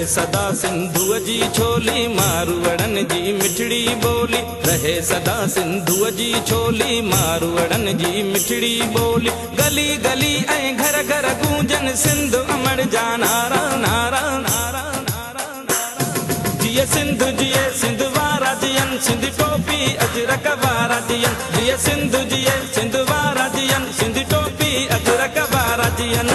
सदा सिंधुअ जी छोली, मारवड़न जी मिठड़ी बोली। रहे सदा सिंधुअ जी छोली, मारवड़न जी मिठड़ी बोली। गली गली ऐं घर घर गूंजन सिंध अमर जा नारा नारा नारा नारा नारा। जिए सिंधु जिए सिंध वारा जियन, सिंध टोपी अजरक वारा जियन। जिए सिंधु जिए सिंध वारा जियन, सिंध टोपी अजरक वारा जियन।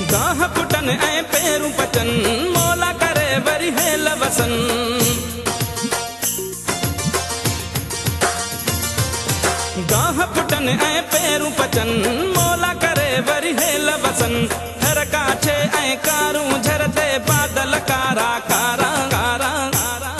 गाह पुटन ऐं पेरूं पचन, मौला करे वरी हेल वसन। गाह पुटन ऐं पेरूं पचन, मौला करे वरी हेल वसन। हर काछे ऐं कारूं झरते बादल कारा कारा कारा कारा।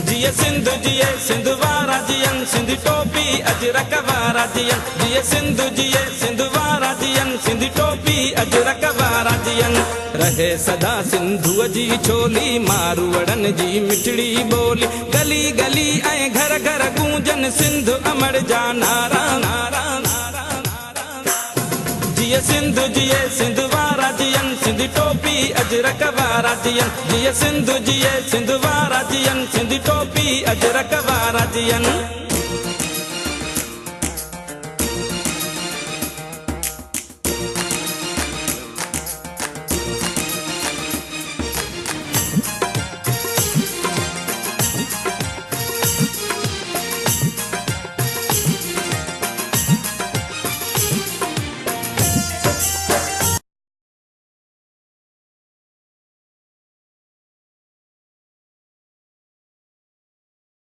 जिए सिंधु जिए सिंध वारा जियन, सिंध टोपी अजरक वारा जियन। जिए सिंधु जिए सिंध वारा जियन, सिंध टोपी अजरक वारा जियन। रहे सदा सिंधुअ जी छोली, मारवड़न जी मिठड़ी बोली। गली गली ऐं घर घर गूंजन सिंध अमर जा नारा नारा नारा नारा। जिए सिंधु जिए सिंध वारा जियन, सिंध टोपी अजरक वारा जियन। जिए सिंधु जिए सिंध वारा जियन, सिंध टोपी अजरक वारा जियन।